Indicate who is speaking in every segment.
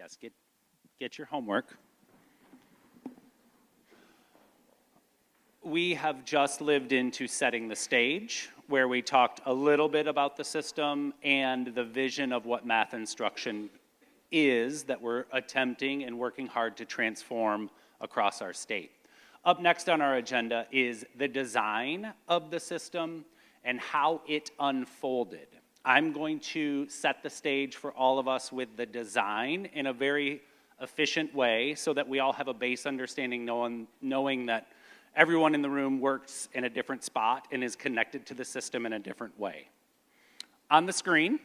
Speaker 1: Yes, get your homework. We have just lived into setting the stage, where we talked a little bit about the system and the vision of what math instruction is that we're attempting and working hard to transform across our state. Up next on our agenda is the design of the system and how it unfolded. I'm going to set the stage for all of us with the design in a very efficient way so that we all have a base understanding knowing that everyone in the room works in a different spot and is connected to the system in a different way. On the screen,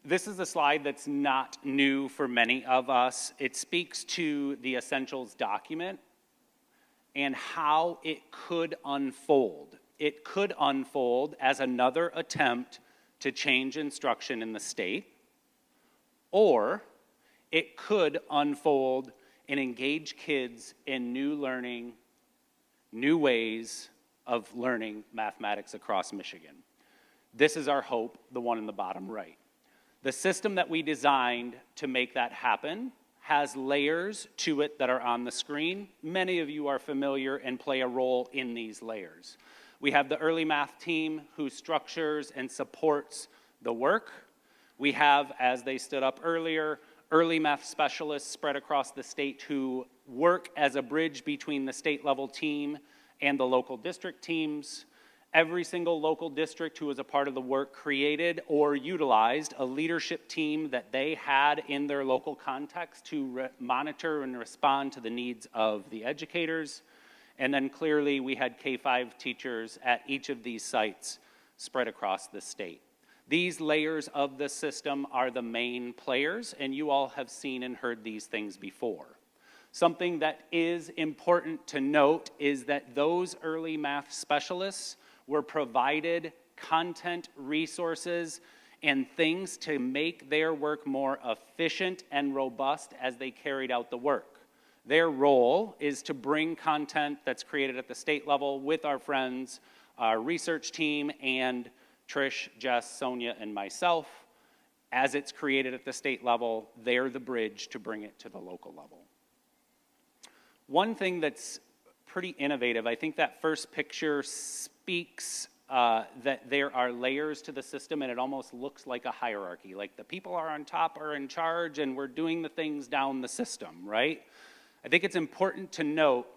Speaker 1: this is a slide that's not new for many of us. It speaks to the Essentials document and how it could unfold. It could unfold as another attempt to change instruction in the state, or it could unfold and engage kids in new learning, new ways of learning mathematics across Michigan. This is our hope, the one in the bottom right. The system that we designed to make that happen has layers to it that are on the screen. Many of you are familiar and play a role in these layers. We have the early math team who structures and supports the work. We have, as they stood up earlier, early math specialists spread across the state who work as a bridge between the state level team and the local district teams. Every single local district who was a part of the work created or utilized a leadership team that they had in their local context to monitor and respond to the needs of the educators. And then clearly we had K-5 teachers at each of these sites spread across the state. These layers of the system are the main players, and you all have seen and heard these things before. Something that is important to note is that those early math specialists were provided content, resources, and things to make their work more efficient and robust as they carried out the work. Their role is to bring content that's created at the state level with our friends, our research team, and Trish, Jess, Sonia, and myself. As it's created at the state level, they're the bridge to bring it to the local level. One thing that's pretty innovative, I think that first picture speaks that there are layers to the system, and it almost looks like a hierarchy, like the people are on top are in charge and we're doing the things down the system, right? I think it's important to note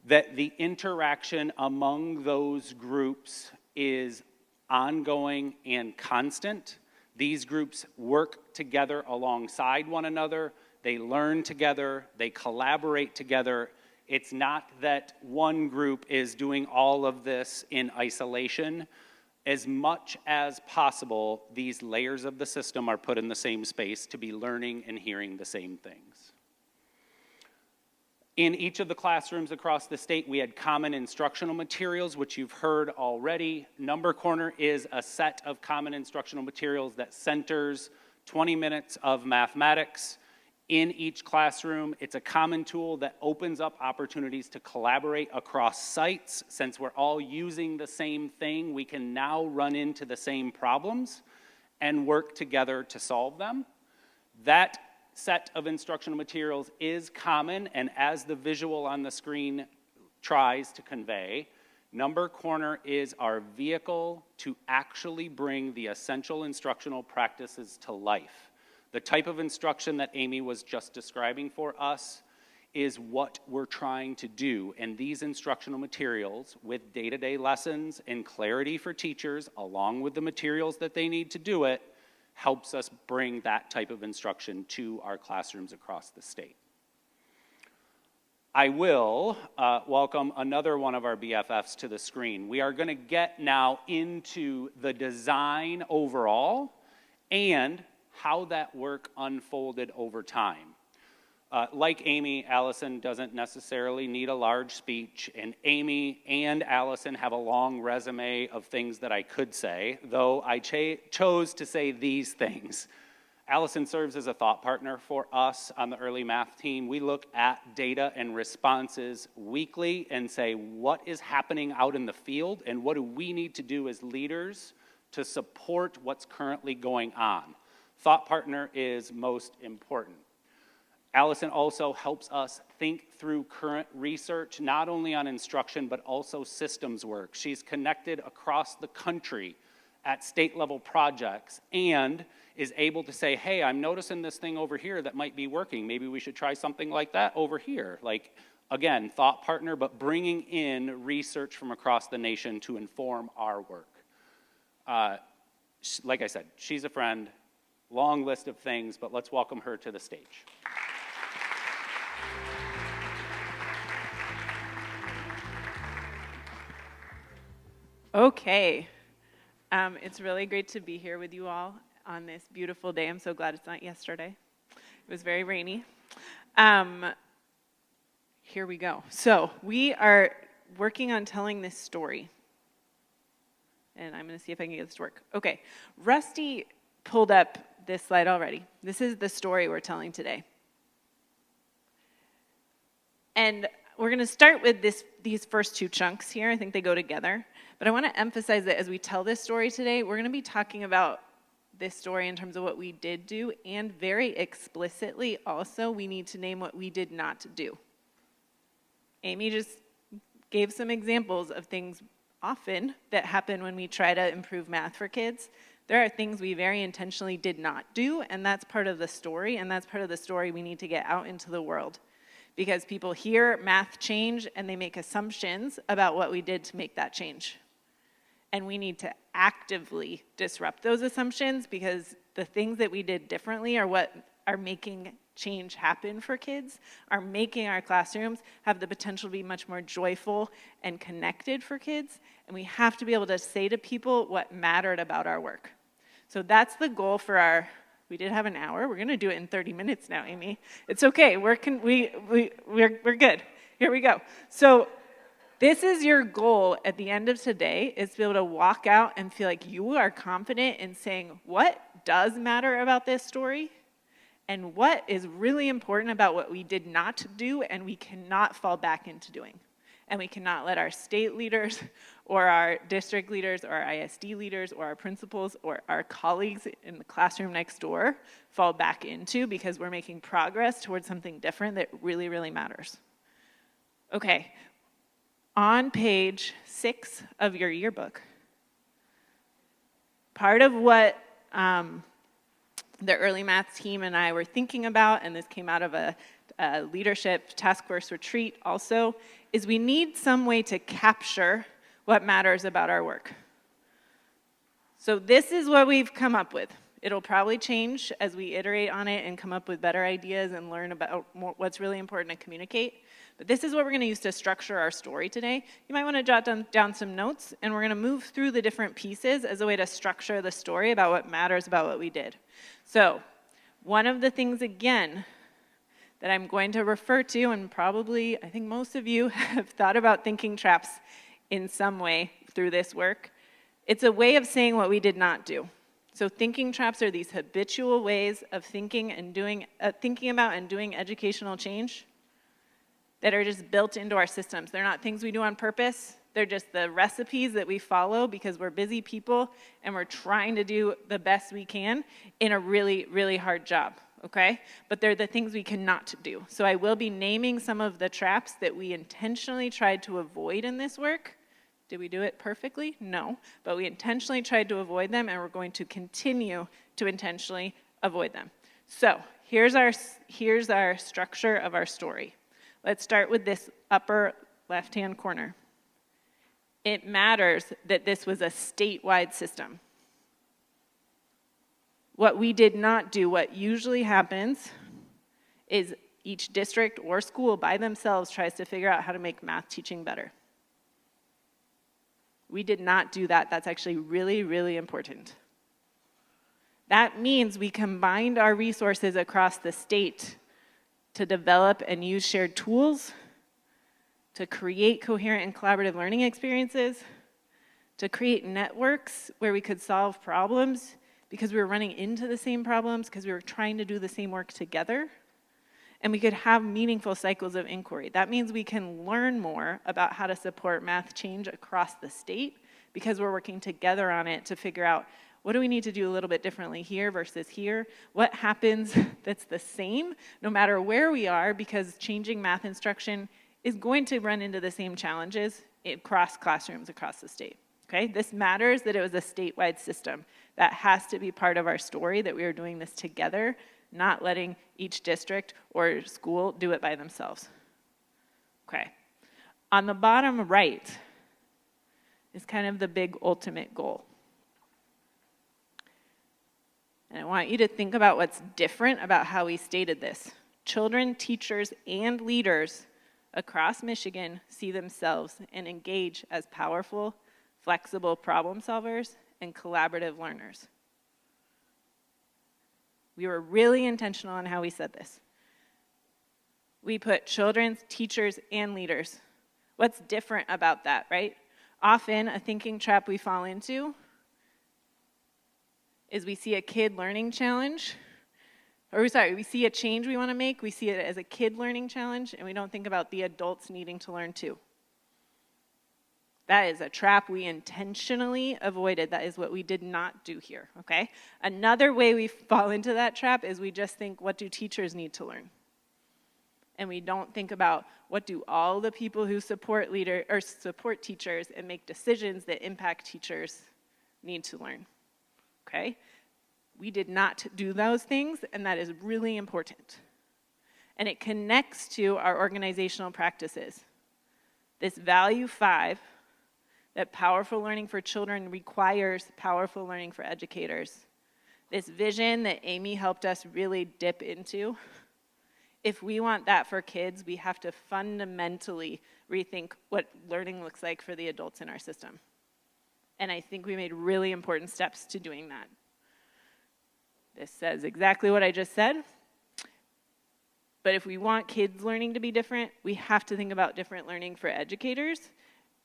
Speaker 1: that the interaction among those groups is ongoing and constant. These groups work together alongside one another, they learn together, they collaborate together. It's not that one group is doing all of this in isolation. As much as possible, these layers of the system are put in the same space to be learning and hearing the same things. In each of the classrooms across the state, we had common instructional materials, which you've heard already. Number Corner is a set of common instructional materials that centers 20 minutes of mathematics in each classroom. It's a common tool that opens up opportunities to collaborate across sites. Since we're all using the same thing, we can now run into the same problems and work together to solve them. That set of instructional materials is common, and as the visual on the screen tries to convey, Number Corner is our vehicle to actually bring the essential instructional practices to life. The type of instruction that Amy was just describing for us is what we're trying to do, and these instructional materials with day-to-day lessons and clarity for teachers, along with the materials that they need to do it, helps us bring that type of instruction to our classrooms across the state. I will welcome another one of our BFFs to the screen. We are going to get now into the design overall and how that work unfolded over time. Like Amy, Alison doesn't necessarily need a large speech, and Amy and Alison have a long resume of things that I could say, though I chose to say these things. Allison serves as a thought partner for us on the early math team. We look at data and responses weekly and say, what is happening out in the field and what do we need to do as leaders to support what's currently going on? Thought partner is most important. Alison also helps us think through current research, not only on instruction, but also systems work. She's connected across the country at state level projects and is able to say, hey, I'm noticing this thing over here that might be working. Maybe we should try something like that over here. Like, again, thought partner, but bringing in research from across the nation to inform our work. Like I said, she's a friend, long list of things, but let's welcome her to the stage.
Speaker 2: Okay. It's really great to be here with you all on this beautiful day. I'm so glad it's not yesterday. It was very rainy. Here we go. So we are working on telling this story. And I'm going to see if I can get this to work. Okay. Rusty pulled up this slide already. This is the story we're telling today. And we're going to start with these first two chunks here. I think they go together. But I want to emphasize that as we tell this story today, we're going to be talking about this story in terms of what we did do, and very explicitly also we need to name what we did not do. Amy just gave some examples of things often that happen when we try to improve math for kids. There are things we very intentionally did not do, and that's part of the story, and that's part of the story we need to get out into the world. Because people hear math change and they make assumptions about what we did to make that change. And we need to actively disrupt those assumptions, because the things that we did differently are what are making change happen for kids, are making our classrooms have the potential to be much more joyful and connected for kids. And we have to be able to say to people what mattered about our work. So that's the goal for we did have an hour. We're going to do it in 30 minutes now, Amy. It's okay. We're good. Here we go. So this is your goal at the end of today, is to be able to walk out and feel like you are confident in saying what does matter about this story and what is really important about what we did not do and we cannot fall back into doing. And we cannot let our state leaders or our district leaders or our ISD leaders or our principals or our colleagues in the classroom next door fall back into, because we're making progress towards something different that really, really matters. Okay, on page 6 of your yearbook, part of what the early math team and I were thinking about, and this came out of a leadership task force retreat also, is we need some way to capture what matters about our work. So this is what we've come up with. It'll probably change as we iterate on it and come up with better ideas and learn about what's really important to communicate. But this is what we're going to use to structure our story today. You might want to jot down some notes, and we're going to move through the different pieces as a way to structure the story about what matters about what we did. So one of the things, again, that I'm going to refer to, and probably I think most of you have thought about thinking traps in some way through this work. It's a way of saying what we did not do. So thinking traps are these habitual ways of thinking about and doing educational change that are just built into our systems. They're not things we do on purpose. They're just the recipes that we follow because we're busy people and we're trying to do the best we can in a really, really hard job. Okay? But they're the things we cannot do. So I will be naming some of the traps that we intentionally tried to avoid in this work. Did we do it perfectly? No. But we intentionally tried to avoid them, and we're going to continue to intentionally avoid them. So here's our structure of our story. Let's start with this upper left-hand corner. It matters that this was a statewide system. What we did not do, what usually happens, is each district or school by themselves tries to figure out how to make math teaching better. We did not do that. That's actually really, really important. That means we combined our resources across the state to develop and use shared tools, to create coherent and collaborative learning experiences, to create networks where we could solve problems because we were running into the same problems, because we were trying to do the same work together, and we could have meaningful cycles of inquiry. That means we can learn more about how to support math change across the state because we're working together on it to figure out what do we need to do a little bit differently here versus here? What happens that's the same no matter where we are, because changing math instruction is going to run into the same challenges across classrooms across the state. Okay? This matters that it was a statewide system. That has to be part of our story, that we are doing this together, not letting each district or school do it by themselves. Okay. On the bottom right is kind of the big ultimate goal. And I want you to think about what's different about how we stated this. Children, teachers, and leaders across Michigan see themselves and engage as powerful, flexible problem solvers and collaborative learners. We were really intentional on how we said this. We put children, teachers, and leaders. What's different about that, right? Often, a thinking trap we fall into is we see a kid learning challenge, we see a change we want to make, we see it as a kid learning challenge, and we don't think about the adults needing to learn too. That is a trap we intentionally avoided. That is what we did not do here, okay? Another way we fall into that trap is we just think, what do teachers need to learn? And we don't think about what do all the people who support teachers and make decisions that impact teachers need to learn, okay? We did not do those things, and that is really important. And it connects to our organizational practices. This value 5, that powerful learning for children requires powerful learning for educators. This vision that Amy helped us really dip into, if we want that for kids, we have to fundamentally rethink what learning looks like for the adults in our system. And I think we made really important steps to doing that. This says exactly what I just said. But if we want kids' learning to be different, we have to think about different learning for educators.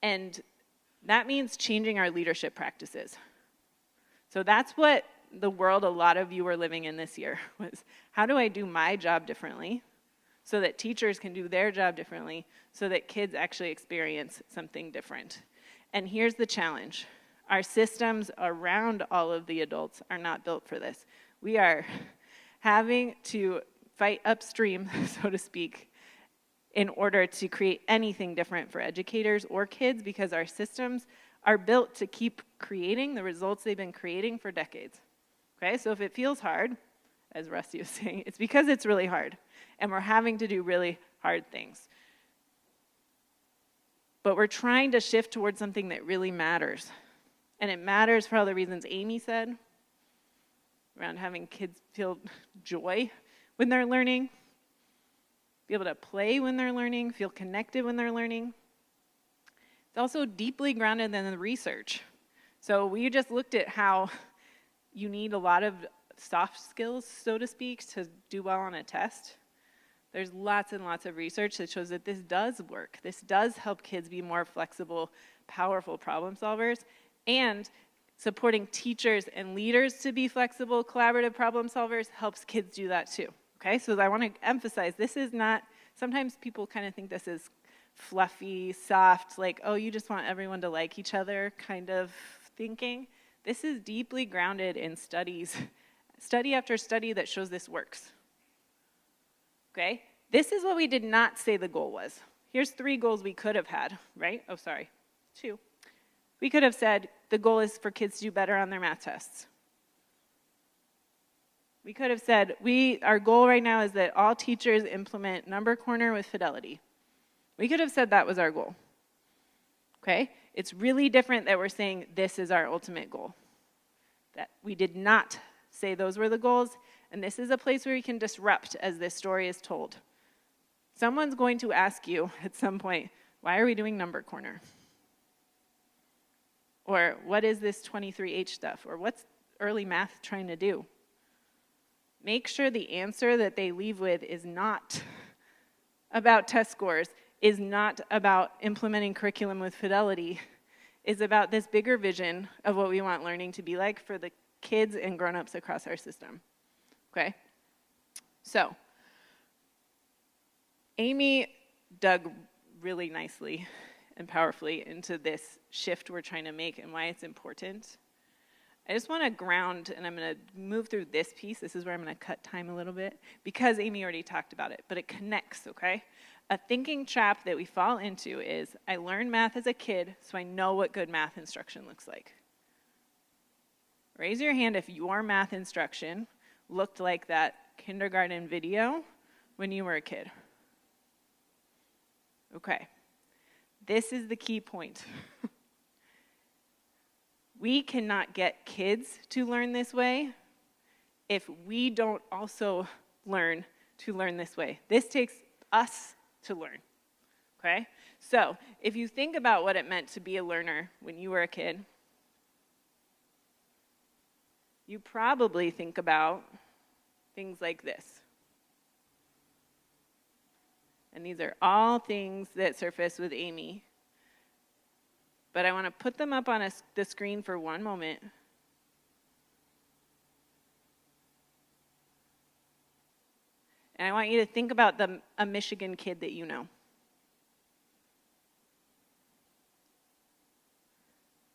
Speaker 2: And that means changing our leadership practices. So that's what the world a lot of you were living in this year was, how do I do my job differently so that teachers can do their job differently so that kids actually experience something different? And here's the challenge. Our systems around all of the adults are not built for this. We are having to fight upstream, so to speak, in order to create anything different for educators or kids, because our systems are built to keep creating the results they've been creating for decades. Okay, so if it feels hard, as Rusty was saying, it's because it's really hard, and we're having to do really hard things. But we're trying to shift towards something that really matters. And it matters for all the reasons Amy said, around having kids feel joy when they're learning, be able to play when they're learning, feel connected when they're learning. It's also deeply grounded in the research. So we just looked at how you need a lot of soft skills, so to speak, to do well on a test. There's lots and lots of research that shows that this does work. This does help kids be more flexible, powerful problem solvers, and supporting teachers and leaders to be flexible, collaborative problem solvers helps kids do that too. Okay, so I want to emphasize, this is not, sometimes people kind of think this is fluffy, soft, like, oh, you just want everyone to like each other kind of thinking. This is deeply grounded in studies, study after study that shows this works. Okay, this is what we did not say the goal was. Here's 3 goals we could have had, right? Oh, sorry, 2. We could have said the goal is for kids to do better on their math tests. We could have said, our goal right now is that all teachers implement number corner with fidelity. We could have said that was our goal. Okay? It's really different that we're saying this is our ultimate goal. That we did not say those were the goals, and this is a place where we can disrupt as this story is told. Someone's going to ask you at some point, why are we doing number corner? Or what is this 23H stuff? Or what's early math trying to do? Make sure the answer that they leave with is not about test scores, is not about implementing curriculum with fidelity, is about this bigger vision of what we want learning to be like for the kids and grown-ups across our system, okay? So, Amy dug really nicely and powerfully into this shift we're trying to make and why it's important. I just want to ground, and I'm going to move through this piece. This is where I'm going to cut time a little bit, because Amy already talked about it, but it connects, okay? A thinking trap that we fall into is, I learned math as a kid, so I know what good math instruction looks like. Raise your hand if your math instruction looked like that kindergarten video when you were a kid. Okay. This is the key point. We cannot get kids to learn this way if we don't also learn to learn this way. This takes us to learn, okay? So if you think about what it meant to be a learner when you were a kid, you probably think about things like this. And these are all things that surface with Amy. But I want to put them up on the screen for one moment. And I want you to think about a Michigan kid that you know.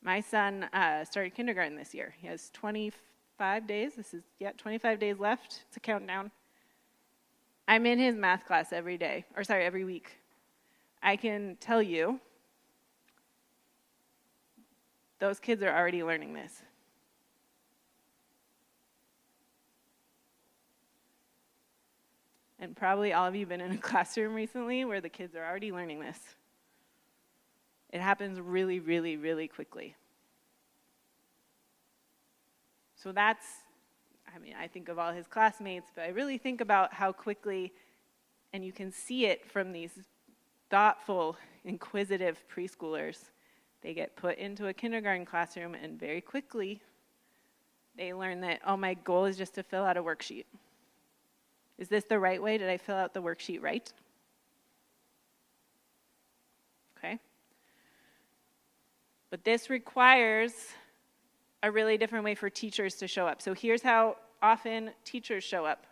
Speaker 2: My son started kindergarten this year. He has 25 days. 25 days left. It's a countdown. I'm in his math class every week. I can tell you, those kids are already learning this. And probably all of you have been in a classroom recently where the kids are already learning this. It happens really, really, really quickly. So I think of all his classmates, but I really think about how quickly, and you can see it from these thoughtful, inquisitive preschoolers. They get put into a kindergarten classroom, and very quickly, they learn that, oh, my goal is just to fill out a worksheet. Is this the right way? Did I fill out the worksheet right? Okay. But this requires a really different way for teachers to show up. So here's how often teachers show up.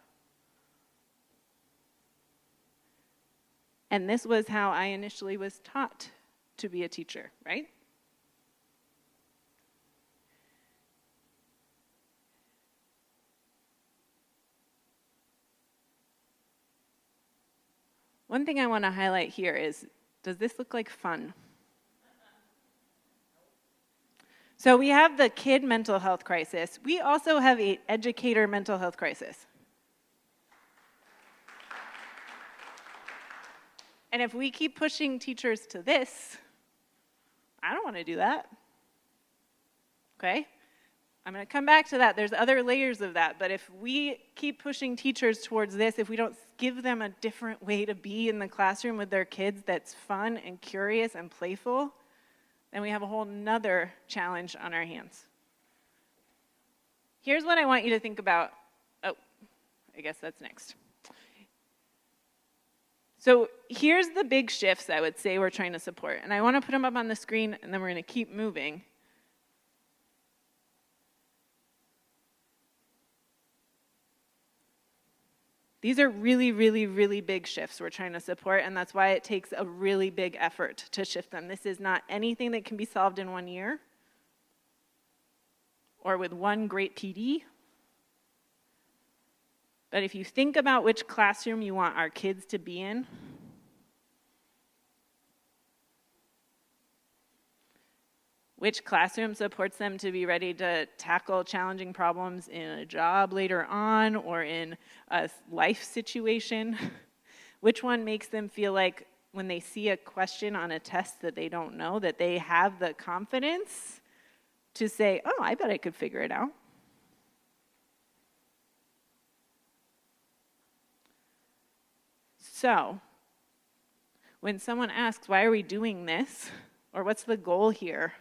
Speaker 2: And this was how I initially was taught to be a teacher, right? One thing I want to highlight here is, does this look like fun? So we have the kid mental health crisis. We also have an educator mental health crisis. And if we keep pushing teachers to this, I don't want to do that. Okay? I'm going to come back to that. There's other layers of that. But if we keep pushing teachers towards this, if we don't give them a different way to be in the classroom with their kids that's fun and curious and playful, then we have a whole nother challenge on our hands. Here's what I want you to think about. Oh, I guess that's next. So here's the big shifts I would say we're trying to support. And I want to put them up on the screen, and then we're going to keep moving. These are really, really, really big shifts we're trying to support, and that's why it takes a really big effort to shift them. This is not anything that can be solved in 1 year or with one great PD. But if you think about which classroom you want our kids to be in, which classroom supports them to be ready to tackle challenging problems in a job later on or in a life situation? Which one makes them feel like when they see a question on a test that they don't know, that they have the confidence to say, oh, I bet I could figure it out? So, when someone asks, why are we doing this? Or what's the goal here?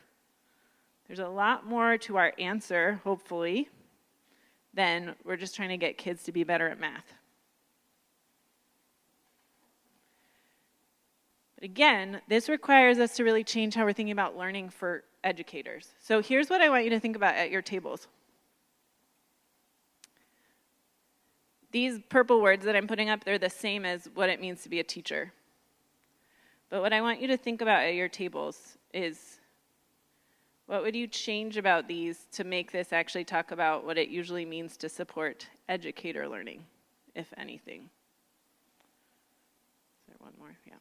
Speaker 2: There's a lot more to our answer, hopefully, than we're just trying to get kids to be better at math. But again, this requires us to really change how we're thinking about learning for educators. So here's what I want you to think about at your tables. These purple words that I'm putting up, they're the same as what it means to be a teacher. But what I want you to think about at your tables is, what would you change about these to make this actually talk about what it usually means to support educator learning, if anything? Is there one more? Yeah.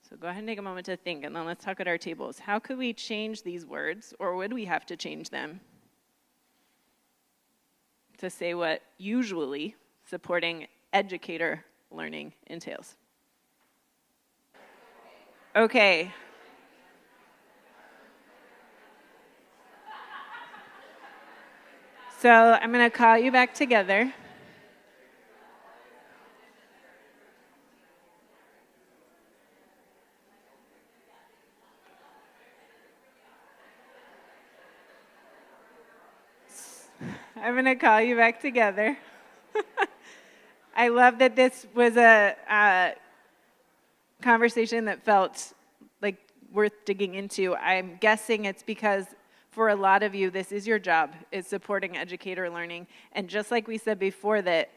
Speaker 2: So go ahead and take a moment to think, and then let's talk at our tables. How could we change these words, or would we have to change them to say what usually supporting educator learning entails? Okay. So I'm going to call you back together. I'm going to call you back together. I love that this was a conversation that felt like worth digging into. I'm guessing it's because for a lot of you, this is your job, is supporting educator learning. And just like we said before, that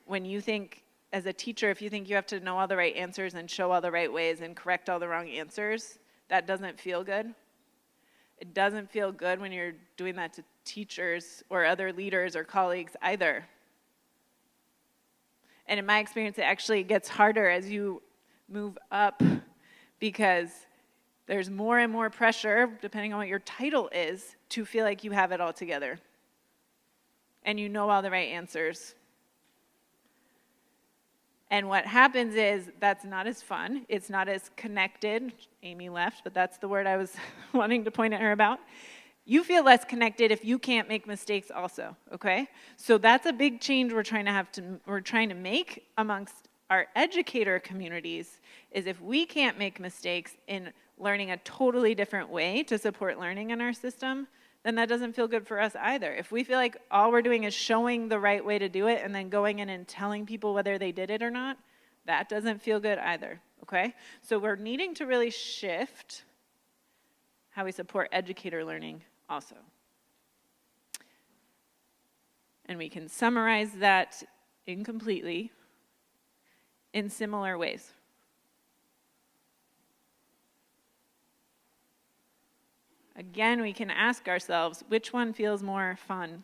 Speaker 2: when you think, as a teacher, if you think you have to know all the right answers and show all the right ways and correct all the wrong answers, that doesn't feel good. It doesn't feel good when you're doing that to teachers or other leaders or colleagues either. And in my experience, it actually gets harder as you move up because there's more and more pressure, depending on what your title is, to feel like you have it all together and you know all the right answers. And what happens is that's not as fun. It's not as connected. Amy left, but that's the word I was wanting to point at her about. You feel less connected if you can't make mistakes also, okay? So that's a big change we're trying to make amongst our educator communities, is if we can't make mistakes in learning a totally different way to support learning in our system, then that doesn't feel good for us either. If we feel like all we're doing is showing the right way to do it and then going in and telling people whether they did it or not, that doesn't feel good either, okay? So we're needing to really shift how we support educator learning also. And we can summarize that incompletely in similar ways. Again, we can ask ourselves, which one feels more fun?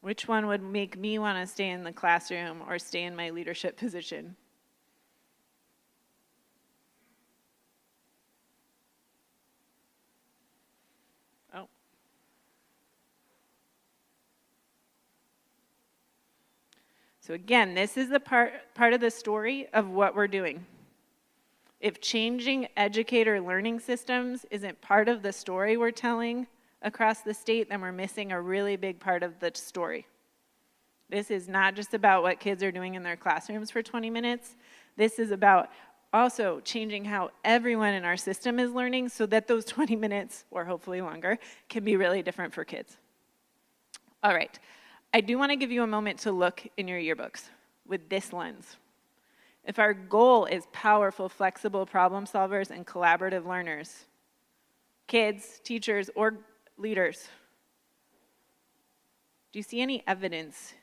Speaker 2: Which one would make me want to stay in the classroom or stay in my leadership position? Oh. So again, this is the part of the story of what we're doing. If changing educator learning systems isn't part of the story we're telling across the state, then we're missing a really big part of the story. This is not just about what kids are doing in their classrooms for 20 minutes. This is about also changing how everyone in our system is learning so that those 20 minutes, or hopefully longer, can be really different for kids. All right, I do want to give you a moment to look in your yearbooks with this lens. If our goal is powerful, flexible problem solvers and collaborative learners, kids, teachers, or leaders, do you see any evidence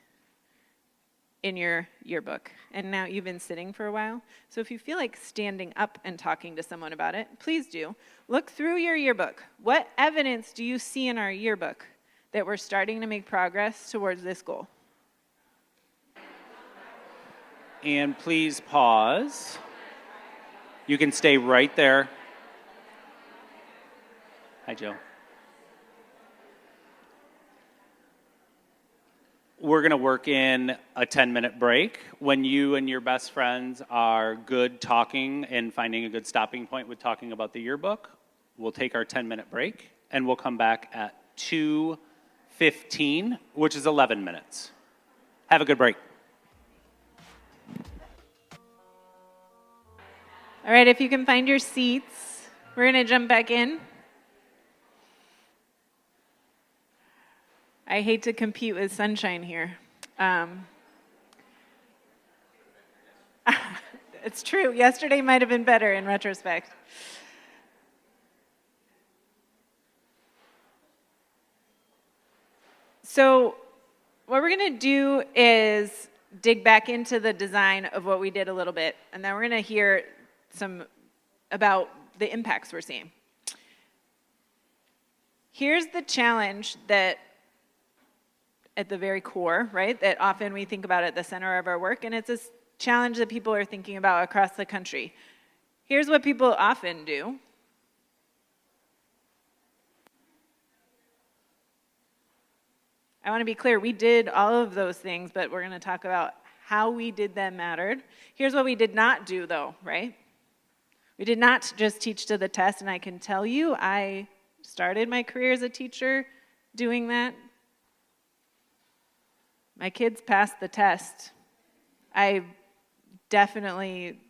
Speaker 2: in your yearbook? And now you've been sitting for a while. So if you feel like standing up and talking to someone about it, please do. Look through your yearbook. What evidence do you see in our yearbook that we're starting to make progress towards this goal?
Speaker 1: And please pause. You can stay right there. Hi, Joe. We're going to work in a 10-minute break. When you and your best friends are good talking and finding a good stopping point with talking about the yearbook, we'll take our 10-minute break, and we'll come back at 2:15, which is 11 minutes. Have a good break.
Speaker 2: All right, if you can find your seats, we're going to jump back in. I hate to compete with sunshine here. It's true. Yesterday might have been better in retrospect. So what we're going to do is dig back into the design of what we did a little bit, and then we're going to hear some about the impacts we're seeing. Here's the challenge that at the very core, right, that often we think about at the center of our work, and it's a challenge that people are thinking about across the country. Here's what people often do. I want to be clear, we did all of those things, but we're going to talk about how we did them mattered. Here's what we did not do, though, right? We did not just teach to the test, and I can tell you, I started my career as a teacher doing that. My kids passed the test. I definitely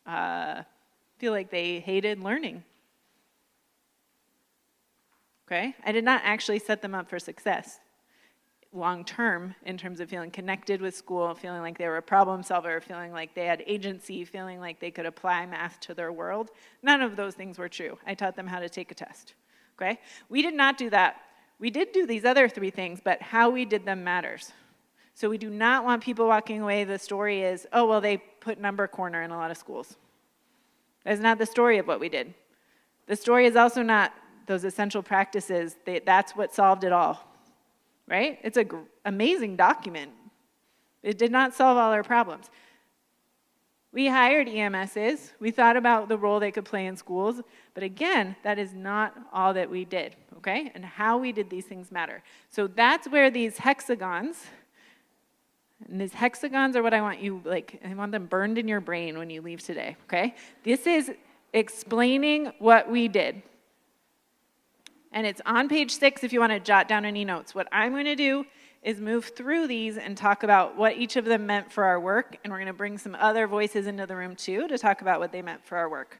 Speaker 2: feel like they hated learning. Okay? I did not actually set them up for success long term in terms of feeling connected with school, feeling like they were a problem solver, feeling like they had agency, feeling like they could apply math to their world. None of those things were true. I taught them how to take a test. Okay? We did not do that. We did do these other three things, but how we did them matters. So we do not want people walking away. The story is, oh, well, they put number corner in a lot of schools. That's not the story of what we did. The story is also not those essential practices. That's what solved it all, right? It's an amazing document. It did not solve all our problems. We hired EMSs. We thought about the role they could play in schools. But again, that is not all that we did, okay? And how we did these things matter. So that's where these hexagons, and these hexagons are what I want you, I want them burned in your brain when you leave today, okay? This is explaining what we did. And it's on page 6 if you want to jot down any notes. What I'm going to do is move through these and talk about what each of them meant for our work, and we're going to bring some other voices into the room too to talk about what they meant for our work.